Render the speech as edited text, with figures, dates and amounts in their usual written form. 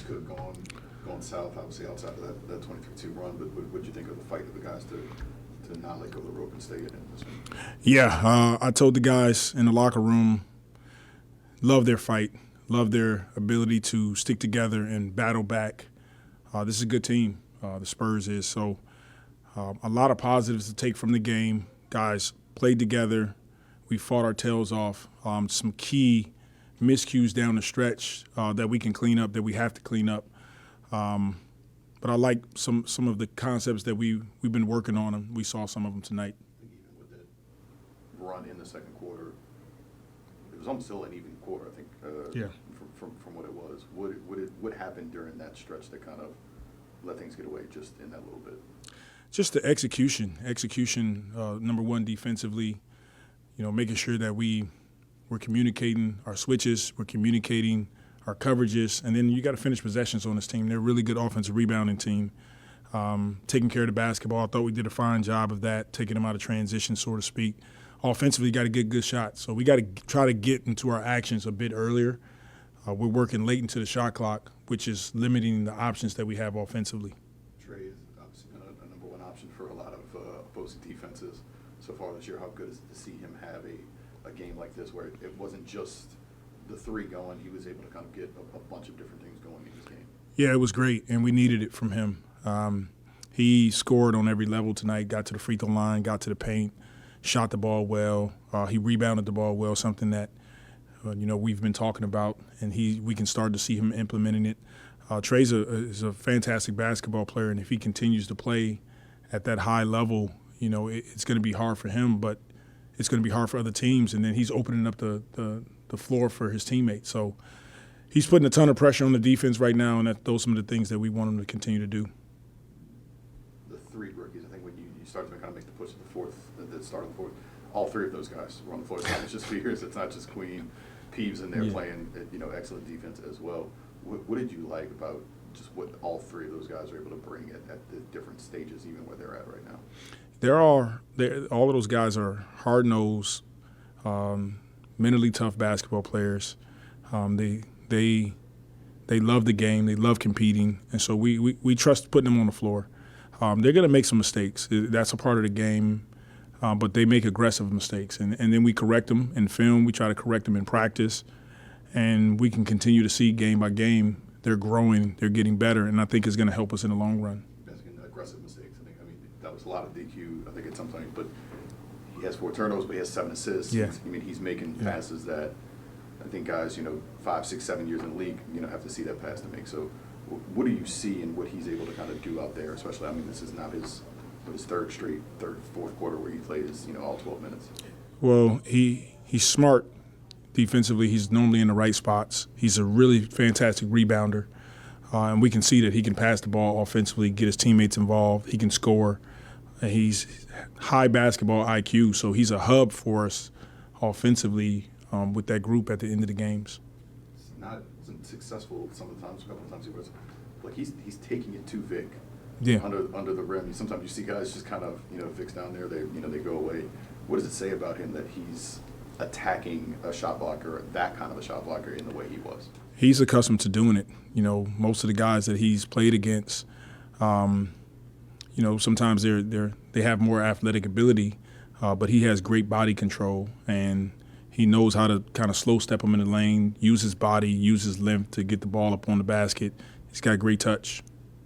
things could have gone south, obviously outside of that 23-2 run. But what did you think of the fight of the guys to not let go of the rope and stay in this one? Yeah, I told the guys in the locker room, love their fight, love their ability to stick together and battle back. This is a good team, the Spurs is. So a lot of positives to take from the game. Guys played together. We fought our tails off. Some key miscues down the stretch that we can clean up, that we have to clean up. But I like some of the concepts that we've been working on, and we saw some of them tonight. Even with that run in the second quarter, it was almost still an even quarter, I think. Yeah. From what it was, what happened during that stretch that kind of let things get away just in that little bit? Just the execution, number one defensively. Making sure that we're communicating our switches, we're communicating our coverages, and then you got to finish possessions on this team. They're a really good offensive rebounding team. Taking care of the basketball, I thought we did a fine job of that, taking them out of transition, so to speak. Offensively, got to get good shots. So we got to try to get into our actions a bit earlier. We're working late into the shot clock, which is limiting the options that we have offensively. Trey is obviously been a number one option for a lot of opposing defenses so far this year. How good is it to see him have a game like this where it wasn't just the three going, he was able to kind of get a bunch of different things going in this game? Yeah, it was great, and we needed it from him. He scored on every level tonight, got to the free throw line, got to the paint, shot the ball well. He rebounded the ball well, something that we've been talking about, and we can start to see him implementing it. Trey is a fantastic basketball player, and if he continues to play at that high level, it's going to be hard for him, but it's going to be hard for other teams, and then he's opening up the floor for his teammates. So he's putting a ton of pressure on the defense right now, and those are some of the things that we want him to continue to do. The three rookies, I think when you start to kind of make the push to the start of the fourth, all three of those guys were on the floor. It's not just Spears, it's not just Queen. Peeves in there playing, excellent defense as well. What did you like about just what all three of those guys are able to bring at the different stages, even where they're at right now? All of those guys are hard-nosed, mentally tough basketball players. They love the game. They love competing, and so we trust putting them on the floor. They're going to make some mistakes. That's a part of the game. But they make aggressive mistakes, and then we correct them in film. We try to correct them in practice, and we can continue to see game by game they're growing, they're getting better, and I think it's going to help us in the long run. Aggressive mistakes. I mean, that was a lot of DQ, I think, at some point. But he has 4 turnovers, but he has 7 assists. Yeah. He's making passes that I think guys, 5, 6, 7 years in the league, have to see that pass to make. So what do you see in what he's able to kind of do out there, especially, this is not his fourth quarter where he played his, all 12 minutes. Well, he's smart defensively. He's normally in the right spots. He's a really fantastic rebounder, and we can see that he can pass the ball offensively, get his teammates involved. He can score. And he's high basketball IQ, so he's a hub for us offensively with that group at the end of the games. Isn't successful a couple of times he was like he's taking it to Vic. Yeah. Under the rim. Sometimes you see guys just kind of, Vic's down there, they go away. What does it say about him that he's attacking a shot blocker, that kind of a shot blocker, in the way he was? He's accustomed to doing it. Most of the guys that he's played against, sometimes they have more athletic ability, but he has great body control, and he knows how to kind of slow step him in the lane, use his body, use his length to get the ball up on the basket. He's got great touch.